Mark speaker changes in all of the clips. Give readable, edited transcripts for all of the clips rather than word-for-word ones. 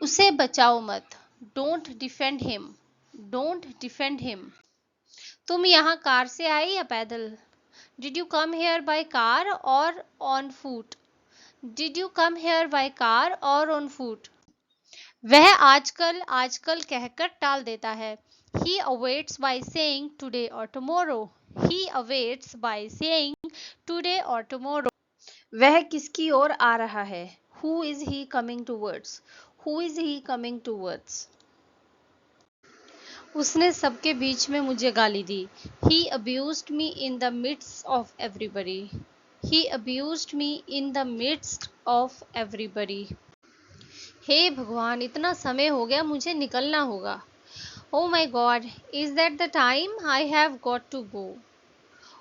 Speaker 1: उसे बचाओ मत, don't defend him, don't defend him. तुम यहाँ कार से आए या पैदल? Did you come here by car or on foot? Did you come here by car or on foot? वह आजकल आजकल कहकर टाल देता है। He awaits by saying today or tomorrow. He awaits by saying today or tomorrow. वह किसकी ओर आ रहा है? Who is he coming towards? Who is he coming towards? उसने सबके बीच में मुझे गाली दी। He abused me in the midst of everybody. He abused me in the midst of everybody. हे भगवान, इतना समय हो गया, मुझे निकलना होगा। Oh my God, is that the time? I have got to go.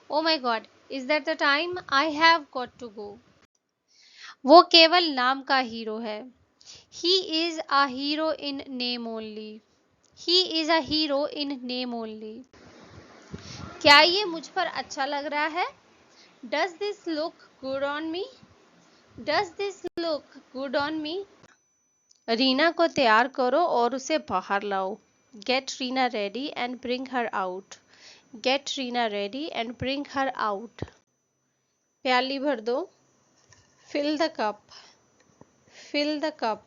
Speaker 1: Oh my God, is that the time? I have got to go. वो केवल नाम का हीरो है। He is a hero in name only. He is a hero in name only. क्या ये मुझ पर अच्छा लग रहा है? Does this look good on me? Does this look good on me? Reena को तैयार करो और उसे बाहर लाओ। Get Rina ready and bring her out. Get Rina ready and bring her out. प्याली भर दो। Fill the cup. Fill the cup.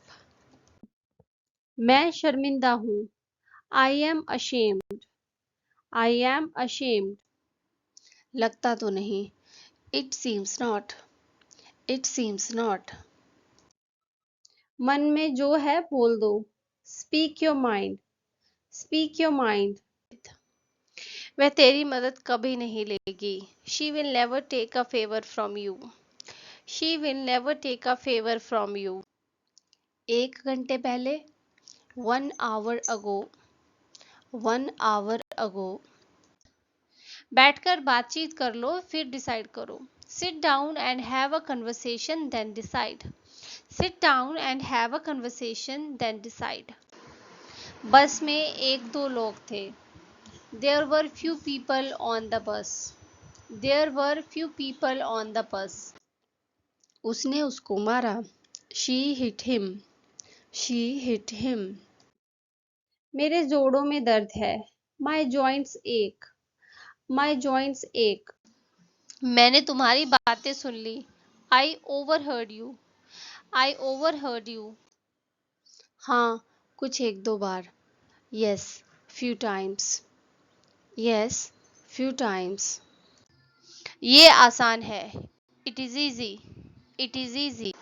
Speaker 1: मैं शर्मिंदा हूँ। I am ashamed. I am ashamed. लगता तो नहीं। It seems not. It seems not. मन में जो है बोल दो। Speak your mind. Speak your mind. वह तेरी मदद कभी नहीं लेगी। She will never take a favor from you. She will never take a favor from you. 1 घंटे पहले, 1 hour ago. 1 hour ago. बैठकर बातचीत कर लो, फिर डिसाइड करो। Sit down and have a conversation, then decide. Sit down and have a conversation, then decide. बस में 1-2 लोग थे। There were few people on the bus. There were few people on the bus. उसने उसको मारा। She hit him. She hit him. मेरे जोड़ों में दर्द है। My joints ache. My joints ache. मैंने तुम्हारी बातें सुन ली। I overheard you. I overheard you. हाँ, कुछ 1-2 बार। Yes, few times. Yes, few times. ये आसान है। It is easy. It is easy.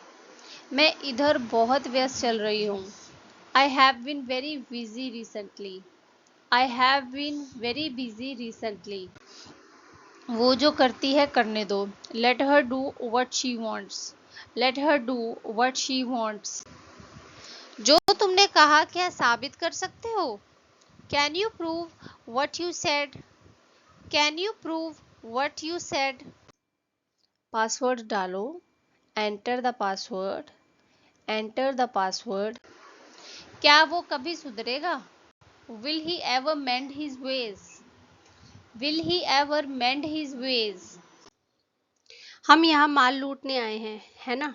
Speaker 1: मैं इधर बहुत व्यस्त चल रही हूँ। I have been very busy recently. I have been very busy recently. वो जो करती है करने दो। Let her do what she wants. Let her do what she wants. जो तुमने कहा क्या साबित कर सकते हो? Can you prove what you said? Can you prove what you said? Password डालो। Enter the password. Enter the password. क्या वो कभी सुधरेगा? Will he ever mend his ways? Will he ever mend his ways? हम यहाँ माल लूटने आए हैं, है ना?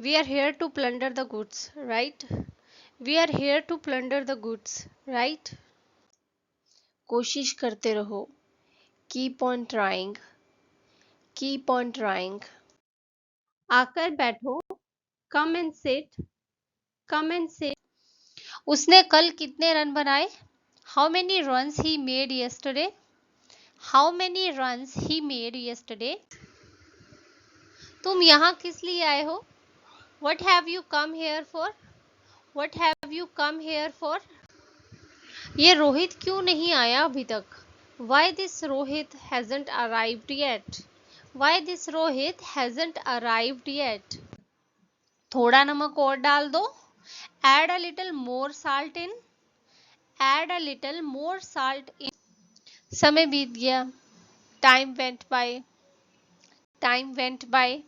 Speaker 1: We are here to plunder the goods, right? We are here to plunder the goods, right? कोशिश करते रहो। Keep on trying. Keep on trying. आकर बैठो। Come and sit. Come and sit. उसने कल कितने रन बनाए? How many runs he made yesterday? How many runs he made yesterday? तुम यहाँ किस लिए आए हो? What have you come here for? What have you come here for? ये रोहित क्यों नहीं आया अभी तक? Why this Rohit hasn't arrived yet? Why this Rohit hasn't arrived yet? थोड़ा नमक और डाल दो। Add a little more salt in. Add a little more salt in. समय बीत गया। Time went by. Time went by.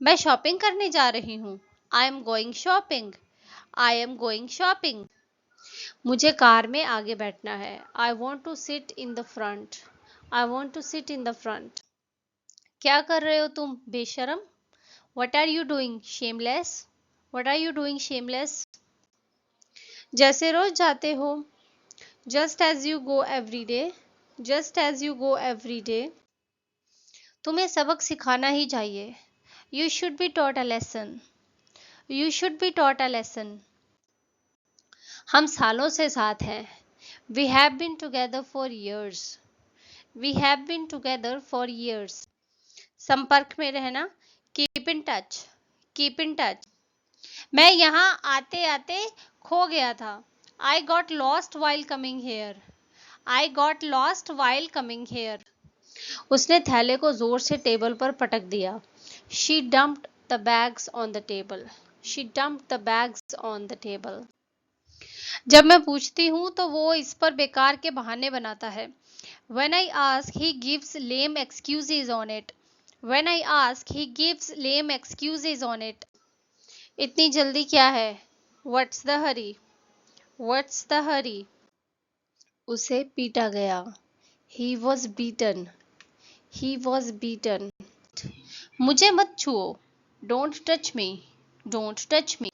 Speaker 1: मैं शॉपिंग करने जा रही हूँ। I am going shopping. I am going shopping. मुझे कार में आगे बैठना है। I want to sit in the front. I want to sit in the front. क्या कर रहे हो तुम बेशरम? What are you doing shameless? What are you doing shameless? जैसे रोज जाते हो, just as you go every day, just as you go every day. तुम्हें सबक सिखाना ही चाहिए, you should be taught a lesson, you should be taught a lesson. हम सालों से साथ हैं, we have been together for years, we have been together for years. संपर्क में रहना, keep in touch, keep in touch. मैं यहाँ आते आते खो गया था, I got lost while coming here, I got lost while coming here. उसने थैले को जोर से टेबल पर पटक दिया, she dumped the bags on the table, she dumped the bags on the table. जब मैं पूछती हूँ तो वो इस पर बेकार के बहाने बनाता है, when I ask he gives lame excuses on it, when I ask he gives lame excuses on it। इतनी जल्दी क्या है, what's the hurry, what's the hurry। उसे पीटा गया, he was beaten, he was beaten। मुझे मत छुओ, don't touch me, don't touch me।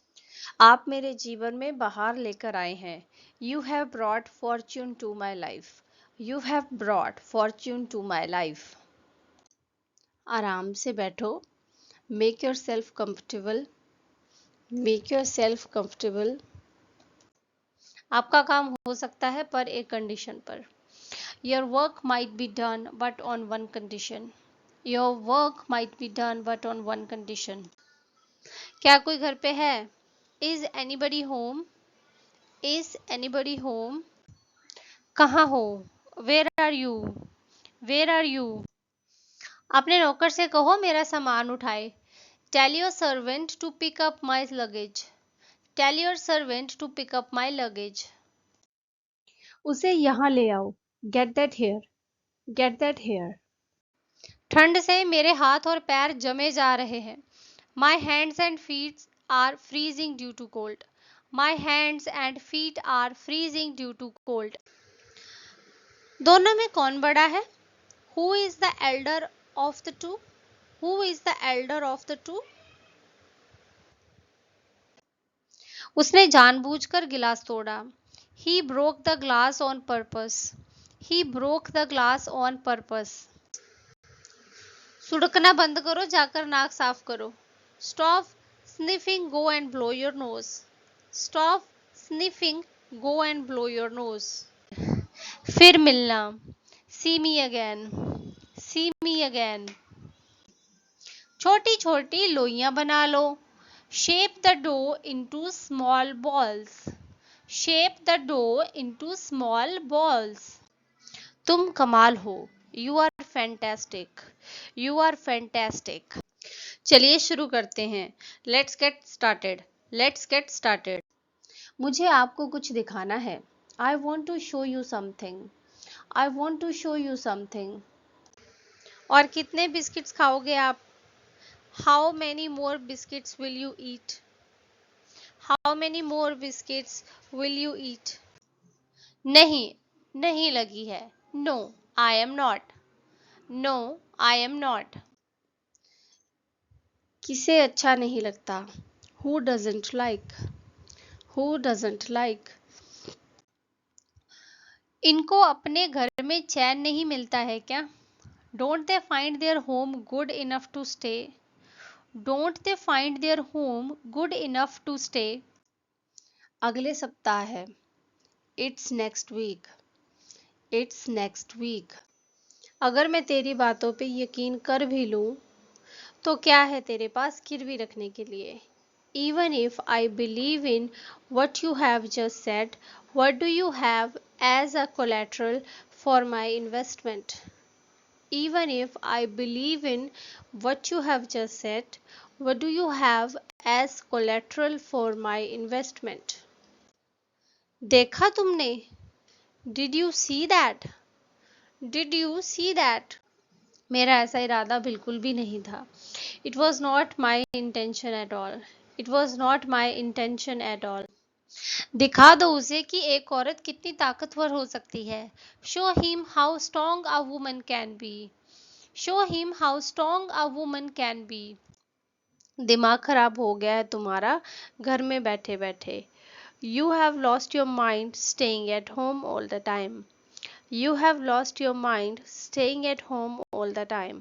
Speaker 1: आप मेरे जीवन में बहार लेकर आए हैं, you have brought fortune to my life, you have brought fortune to my life. आराम से बैठो, make yourself comfortable, make yourself comfortable. आपका काम हो सकता है पर एक कंडीशन पर, your work might be done but on one condition, your work might be done but on one condition. क्या कोई घर पे है, is anybody home, is anybody home. कहाँ हो, where are you, where are you. अपने नौकर से कहो मेरा सामान उठाए, tell your servant to pick up my luggage, tell your servant to pick up my luggage. उसे यहाँ ले आओ, get that here, get that here. ठंड से मेरे हाथ और पैर जमे जा रहे हैं, my hands and feet are freezing due to cold, my hands and feet are freezing due to cold. दोनों में कौन बड़ा है, Who is the elder of the two? Who is the elder of the two? उसने जानबूझकर गिलास तोड़ा, He broke the glass on purpose, He broke the glass on purpose। सुड़कना बंद करो, जाकर नाक साफ करो, Stop sniffing, go and blow your nose, Stop sniffing, go and blow your nose। फिर मिलना, See me again, See me again। छोटी छोटी लोइयां बना लो, shape the dough into small balls, shape the dough into small balls. तुम कमाल हो, you are fantastic, you are fantastic. चलिए शुरू करते हैं, let's get started, let's get started. मुझे आपको कुछ दिखाना है, I want to show you something, I want to show you something. और कितने बिस्किट्स खाओगे आप, How many more biscuits will you eat? How many more biscuits will you eat? नहीं, नहीं लगी है, No, I am not. No, I am not. किसे अच्छा नहीं लगता, Who doesn't like? Who doesn't like? इनको अपने घर में चैन नहीं मिलता है क्या? Don't they find their home good enough to stay? Don't they find their home good enough to stay? अगले सप्ताह है, It's next week, It's next week। अगर मैं तेरी बातों पे यकीन कर भी लूं, तो क्या है तेरे पास गिरवी रखने के लिए? Even if I believe in what you have just said, what do you have as a collateral for my investment? Even if I believe in what you have just said, what do you have as collateral for my investment? देखा तुमने? Did you see that? Did you see that? मेरा ऐसा इरादा बिल्कुल भी नहीं था। It was not my intention at all. It was not my intention at all. दिखा दो उसे कि एक औरत कितनी ताकतवर हो सकती है। Show him how strong a woman can be. Show him how strong a woman can be. दिमाग खराब हो गया है तुम्हारा घर में बैठे बैठे। You have lost your mind staying at home all the time. You have lost your mind staying at home all the time.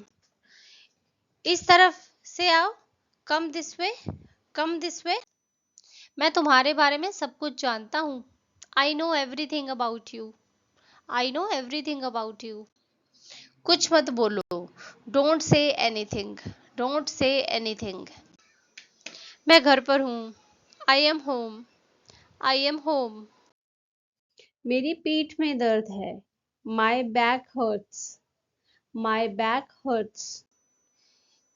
Speaker 1: इस तरफ से आओ. Come this way. Come this way. मैं तुम्हारे बारे में सब कुछ जानता हूँ. I know everything about you. I know everything about you. कुछ मत बोलो. Don't say anything. Don't say anything. मैं घर पर हूँ. I am home. I am home. मेरी पीठ में दर्द है. My back hurts. My back hurts.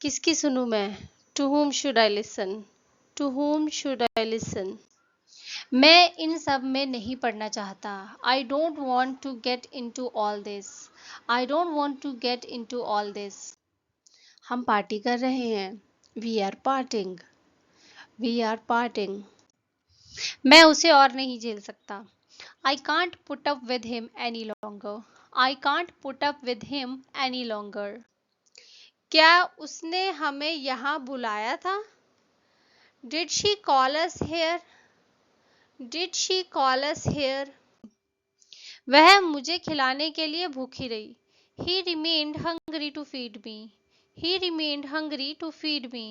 Speaker 1: किसकी सुनूं मैं? To whom should I listen? To whom should I listen? मैं इन सब में नहीं पढ़ना चाहता. I don't want to get into all this. I don't want to get into all this. हम पार्टी कर रहे हैं. We are partying. We are partying. मैं उसे और नहीं झेल सकता. I can't put up with him any longer. I can't put up with him any longer. क्या उसने हमें यहाँ बुलाया था? Did she call us here? Did she call us here? वह मुझे खिलाने के लिए भूखी रही. He remained hungry to feed me. He remained hungry to feed me.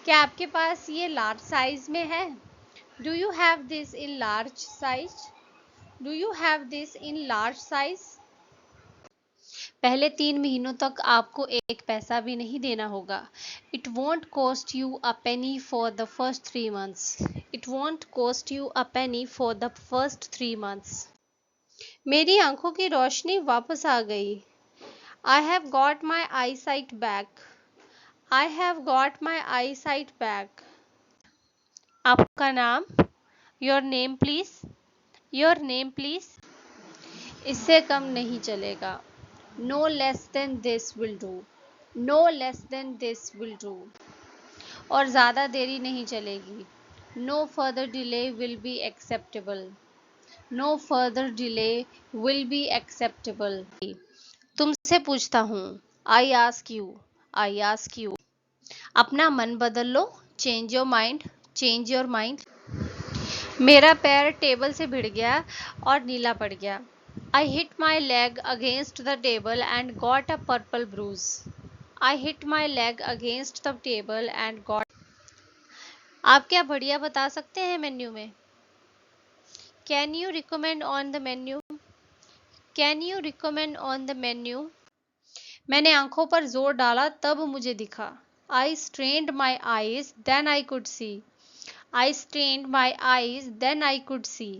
Speaker 1: क्या आपके पास ये लार्ज साइज में है? Do you have this in large size? Do you have this in large size? पहले 3 महीनों तक आपको एक पैसा भी नहीं देना होगा. It won't cost you a penny for the first 3 months. It won't cost you a penny for the first 3 months. मेरी आंखों की रोशनी वापस आ गई. I have got my eyesight back. I have got my eyesight back. आपका नाम? Your name please. Your name please. इससे कम नहीं चलेगा. No less than this will do. No less than this will do. और ज़्यादा देरी नहीं चलेगी. No further delay will be acceptable. No further delay will be acceptable. तुमसे पूछता हूँ. I ask you. I ask you. अपना मन बदल लो. Change your mind. Change your mind. मेरा पैर टेबल से भिड़ गया और नीला पड़ गया. I hit my leg against the table and got a purple bruise. I hit my leg against the table and got. आप क्या बढ़िया बता सकते हैं मेन्यू में? Can you recommend on the menu? Can you recommend on the menu? मैंने आंखों पर जोर डाला तब मुझे दिखा. I strained my eyes, then I could see. I strained my eyes, then I could see.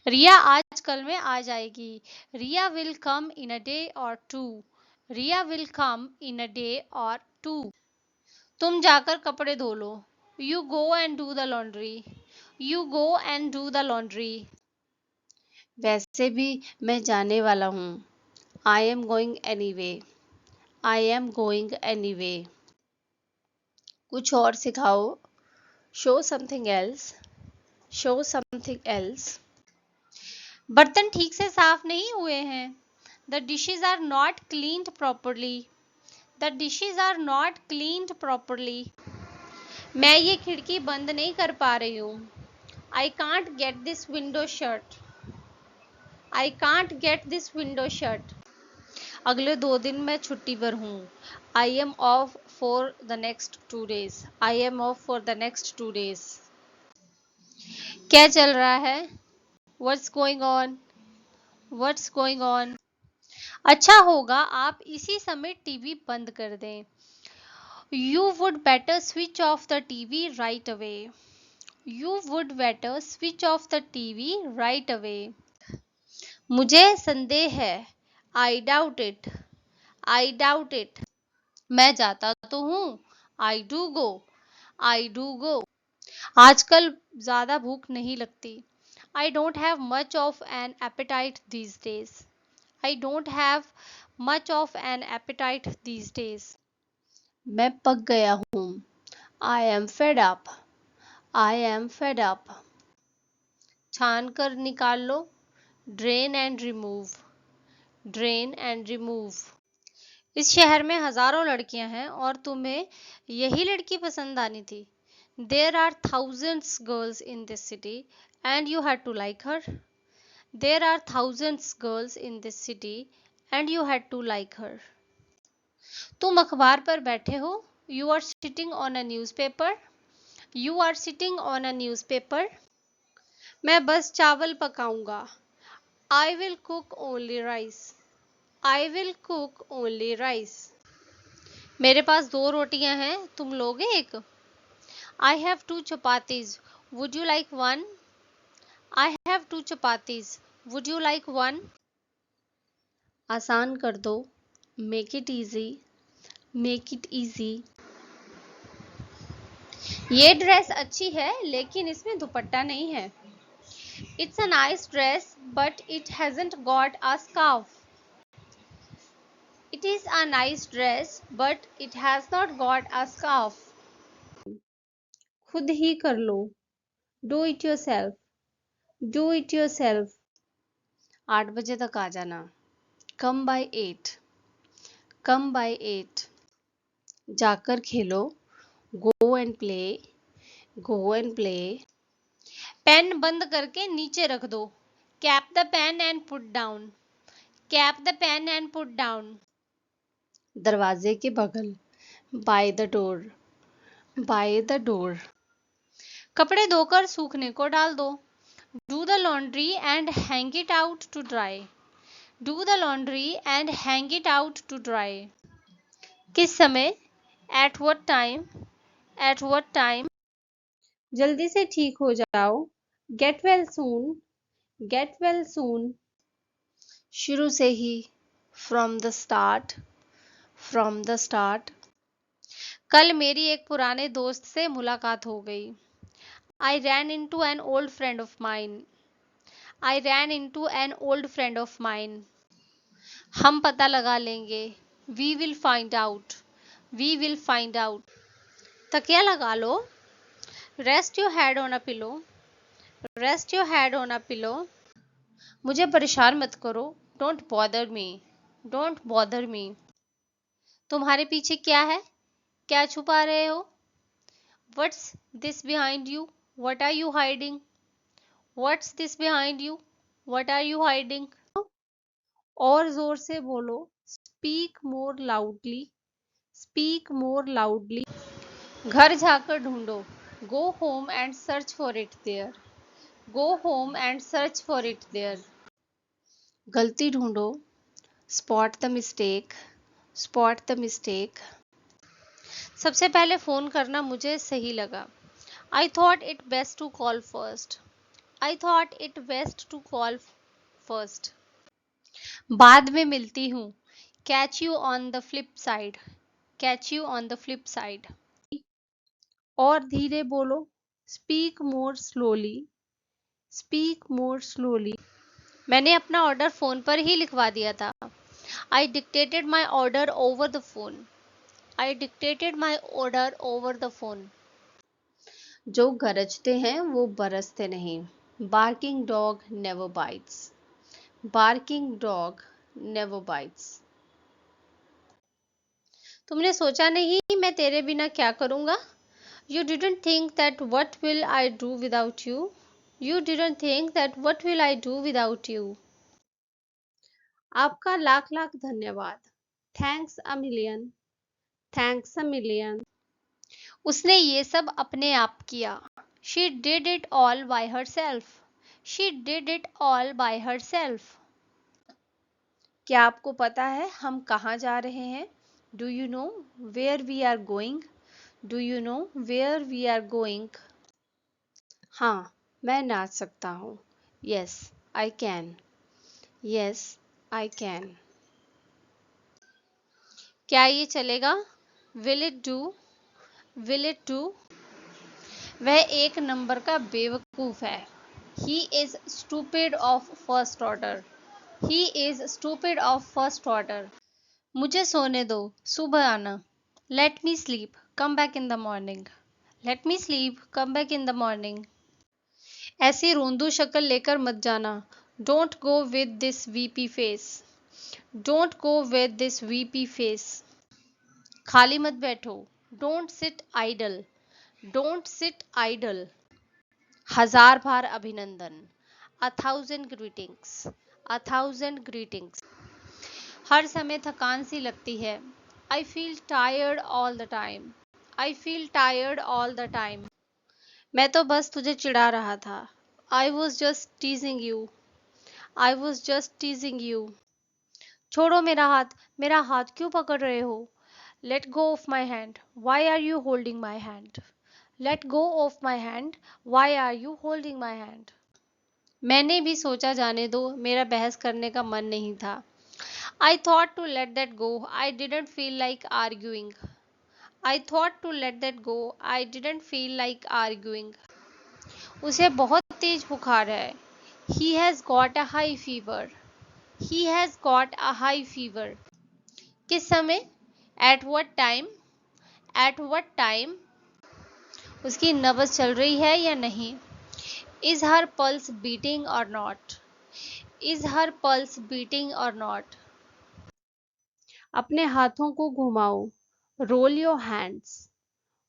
Speaker 1: रिया आज कल में आ जाएगी. Riya will come in a day or two. Riya will come in a day or two. तुम जाकर कपड़े धो लो. You go and do the laundry. You go and do the laundry. वैसे भी मैं जाने वाला हूँ. I am going anyway. I am going anyway. कुछ और सिखाओ. Show something else. Show something else. बर्तन ठीक से साफ नहीं हुए हैं. The dishes are not cleaned properly. The dishes are not cleaned properly. मैं ये खिड़की बंद नहीं कर पा रही हूँ. I can't get this window shut. I can't get this window shut. अगले 2 दिन मैं छुट्टी पर हूँ. I am off for the next 2 days. I am off for the next 2 days. क्या चल रहा है? What's going on? What's going on? अच्छा होगा आप इसी समय टीवी बंद कर दें. You would better switch off the TV right away. You would better switch off the TV right away. मुझे संदेह है. I doubt it. I doubt it. मैं जाता तो हूँ. I do go. I do go. आजकल ज़्यादा भूख नहीं लगती. I don't have much of an appetite these days. I don't have much of an appetite these days. मैं पक गया हूँ. I am fed up. I am fed up. छान कर निकाल लो. Drain and remove. Drain and remove. इस शहर में हजारों लड़कियां हैं और तुम्हें यही लड़की पसंद आनी थी. There are thousands girls in this city and you had to like her. There are thousands girls in this city and you had to like her. तुम अखबार पर बैठे हो. You are sitting on a newspaper. You are sitting on a newspaper. मैं बस चावल पकाऊंगा. I will cook only rice. I will cook only rice. मेरे पास 2 रोटियां हैं, तुम लोगे एक? I have 2 chapatis. Would you like one? I have 2 chapatis. Would you like one? आसान कर दो. Make it easy. Make it easy. ये ड्रेस अच्छी है लेकिन इसमें दुपट्टा नहीं है. It's a nice dress but it hasn't got a scarf. It is a nice dress but it has not got a scarf. खुद ही कर लो. Do it yourself. Do it yourself. 8 बजे तक आ जाना. Come by 8. Come by 8. जाकर खेलो. Go and play. Go and play. Pen बंद करके नीचे रख दो. Cap the pen and put down. Cap the pen and put down. दरवाजे के बगल. By the door. By the door. कपड़े धोकर सूखने को डाल दो. Do the laundry and hang it out to dry. Do the laundry and hang it out to dry. किस समय? At what time? At what time? जल्दी से ठीक हो जाओ. Get well soon. Get well soon. शुरू से ही. From the start. From the start. कल मेरी एक पुराने दोस्त से मुलाकात हो गई. I ran into an old friend of mine. I ran into an old friend of mine. हम पता लगा लेंगे. We will find out. We will find out. तकिया लगा लो. Rest your head on a pillow. Rest your head on a pillow. मुझे परेशान मत करो. Don't bother me. Don't bother me. तुम्हारे पीछे क्या है? क्या छुपा रहे हो? What's this behind you? What are you hiding? What's this behind you? What are you hiding? और जोर से बोलो. Speak more loudly. Speak more loudly. घर जाकर ढूंढो. Go home and search for it there. Go home and search for it there. गलती ढूंढो. Spot the mistake. Spot the mistake. सबसे पहले फोन करना मुझे सही लगा. I thought it best to call first. I thought it best to call first. बाद में मिलती हूँ. Catch you on the flip side. Catch you on the flip side. और धीरे बोलो. Speak more slowly. Speak more slowly. मैंने अपना order phone पर ही लिखवा दिया था. I dictated my order over the phone. I dictated my order over the phone. जो गरजते हैं वो बरसते नहीं. Barking dog never bites. Barking dog never bites. तुमने सोचा नहीं मैं तेरे बिना क्या करूँगा? You didn't think that what will I do without you? You didn't think that what will I do without you? आपका लाख लाख धन्यवाद. Thanks a million. Thanks a million. उसने ये सब अपने आप किया. She did it all by herself. She did it all by herself. क्या आपको पता है हम कहाँ जा रहे हैं? Do you know where we are going? Do you know where we are going? हाँ, मैं नाच सकता हूँ. Yes, I can. Yes, I can. क्या ये चलेगा? Will it do? Will it do? वह एक नंबर का बेवकूफ है. He is stupid of first order. He is stupid of first order. मुझे सोने दो, सुबह आना. Let me sleep, come back in the morning. Let me sleep, come back in the morning. ऐसी रोंदू शक्ल लेकर मत जाना. Don't go with this weepy face. Don't go with this weepy face. खाली मत बैठो. Don't sit idle. Don't sit idle, 1000 बार अभिनंदन, 1000 greetings, 1000 greetings. हर समय थकान सी लगती है, I feel tired all the time, I feel tired all the time. मैं तो बस तुझे चिढ़ा रहा था, I was just teasing you, I was just teasing you. छोड़ो मेरा हाथ क्यों पकड़ रहे हो? Let go of my hand, why are you holding my hand, let go of my hand, why are you holding my hand. मैंने भी सोचा जाने दो, मेरा बहस करने का मन नहीं था। I thought to let that go, I didn't feel like arguing. I thought to let that go, I didn't feel like arguing. उसे बहुत तेज बुखार है, he has got a high fever, he has got a high fever. किस समय? At what time, at what time? उसकी नब्ज चल रही है या नहीं? Is her pulse beating or not, is her pulse beating or not? अपने हाथों को घुमाओ, roll your hands,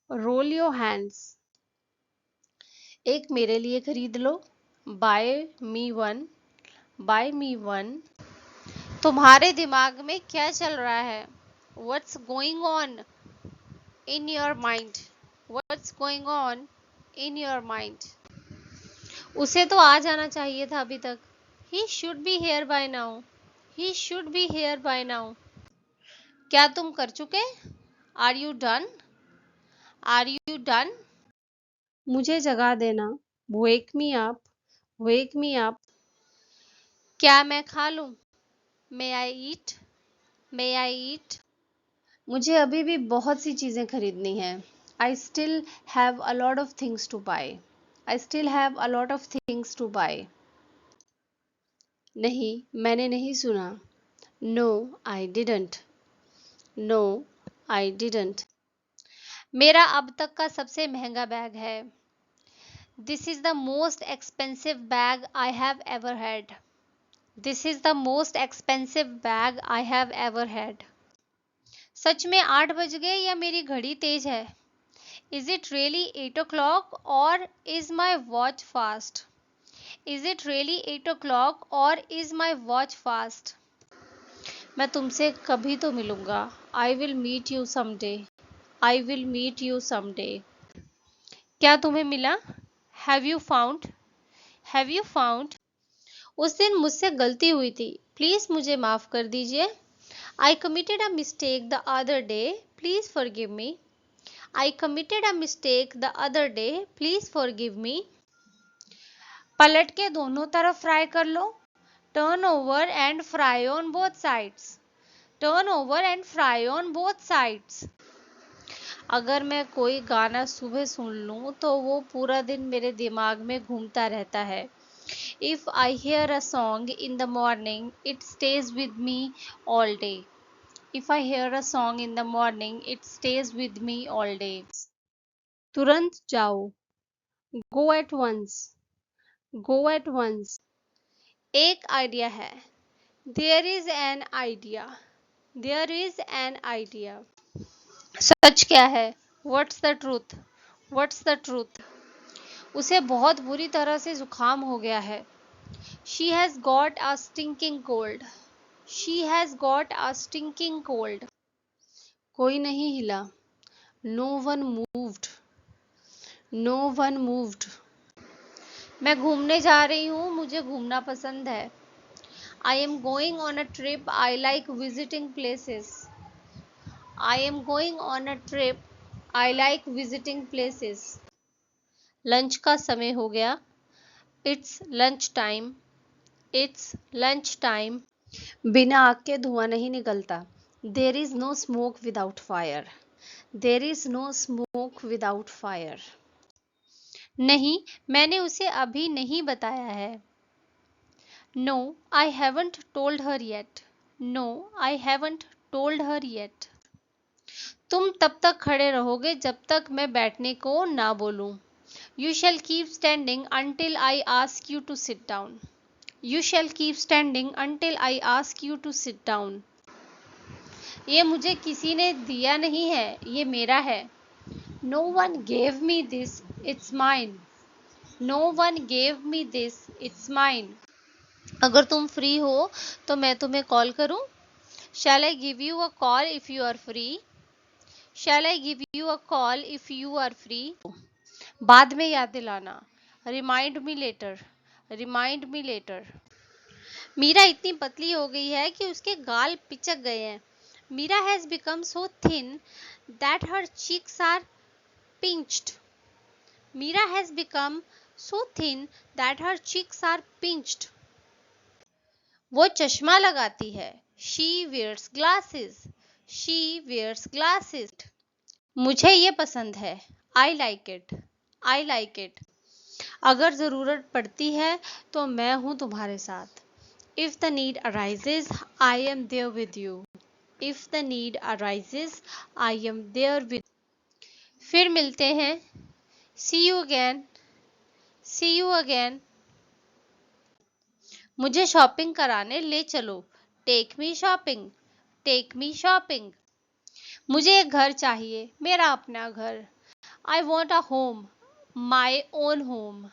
Speaker 1: roll your hands. एक मेरे लिए खरीद लो, buy me one, buy me one. तुम्हारे दिमाग में क्या चल रहा है? What's going on in your mind, what's going on in your mind. उसे तो आ जाना चाहिए था अभी तक, he should be here by now, he should be here by now. क्या तुम कर चुके? Are you done, are you done? मुझे जगा देना, वेक मी अप, वेक मी अप। क्या मैं खा लूं? मे आई ईट, मे आई ईट। मुझे अभी भी बहुत सी चीज़ें खरीदनी हैं। I still have a lot of things to buy, I still have a lot of things to buy. नहीं, मैंने नहीं सुना। No I didn't, no I didn't. मेरा अब तक का सबसे महंगा बैग है। This is the most expensive bag I have ever had, this is the most expensive bag I have ever had. सच में 8 बज गए या मेरी घड़ी तेज है? इज इट रियली 8 o'clock और is my watch fast, is it really 8 o'clock और इज माई वॉच फास्ट। मैं तुमसे कभी तो मिलूंगा, I will meet you someday, I will meet you someday. क्या तुम्हें मिला? Have you found, have you found? उस दिन मुझसे गलती हुई थी, प्लीज मुझे माफ कर दीजिए। I committed a mistake the other day, please forgive me, I committed a mistake the other day, please forgive me. पलट के दोनों तरफ फ्राई कर लो, turn over and fry on both sides, turn over and fry on both sides. अगर मैं कोई गाना सुबह सुन लूं तो वो पूरा दिन मेरे दिमाग में घूमता रहता है। If I hear a song in the morning, it stays with me all day. If I hear a song in the morning, it stays with me all day. तुरंत जाओ, go at once, go at once. एक idea है, there is an idea, there is an idea. सच क्या है? What's the truth, what's the truth? उसे बहुत बुरी तरह से जुकाम हो गया है। She has got a stinking cold, she has got a stinking cold. कोई नहीं हिला, no one moved, no one moved. मैं घूमने जा रही हूँ, मुझे घूमना पसंद है। I am going on a trip, I like visiting places. I am going on a trip, I like visiting places. Lunch का समय हो गया, it's lunch time, it's lunch time. बिना आग के धुआं नहीं निकलता, there is no smoke without fire, there is no smoke without fire. नहीं, मैंने उसे अभी नहीं बताया है। No I haven't told her yet, no I haven't told her yet. तुम तब तक खड़े रहोगे जब तक मैं बैठने को ना बोलूं। You shall keep standing until I ask you to sit down, You shall keep standing until I ask you to sit down. ये मुझे किसी ने दिया नहीं है, ये मेरा है। No one gave me this, it's mine. No one gave me this, it's mine. अगर तुम फ्री हो तो मैं तुम्हें कॉल करूं? Shall I give you a call if you are free? Shall I give you a call if you are free? बाद में याद दिलाना. Remind me later. Remind me later. Meera इतनी पतली हो गई है कि उसके गाल पिचक गए हैं. Meera has become so thin that her cheeks are pinched. Meera has become so thin that her cheeks are pinched. वो चश्मा लगाती है. She wears glasses. She wears glasses. मुझे ये पसंद है. I like it. I like it. अगर ज़रूरत पड़ती है तो मैं हूँ तुम्हारे साथ. If the need arises, I am there with you. If the need arises, I am there with you. फिर मिलते हैं. See you again. See you again. मुझे शॉपिंग कराने ले चलो. Take me shopping. Take me shopping. मुझे एक घर चाहिए. मेरा अपना घर. I want a home. My own home.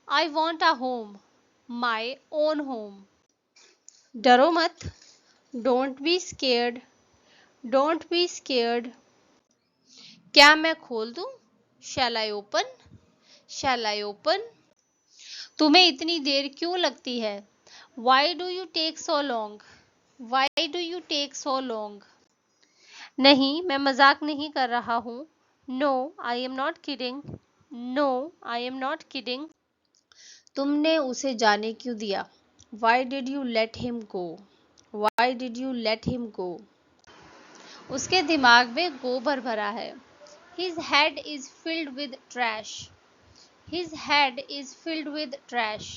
Speaker 1: I want a home. My own home. डरो मत. Don't be scared. Don't be scared. क्या मैं खोल दूं? Shall I open? Shall I open? तुम्हें इतनी देर क्यों लगती है? Why do you take so long? Why do you take so long? नहीं, मैं मजाक नहीं कर रहा हूँ. No, I am not kidding. No, I am not kidding. तुमने उसे जाने क्यों दिया? Why did you let him go? Why did you let him go? उसके दिमाग में गोबर भरा है. His head is filled with trash. His head is filled with trash.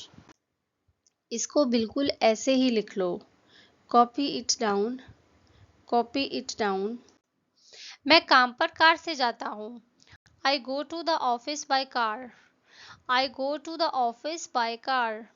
Speaker 1: इसको बिल्कुल ऐसे ही लिख लो. Copy it down. Copy it down. मैं काम पर कार से जाता हूँ. I go to the office by car. I go to the office by car.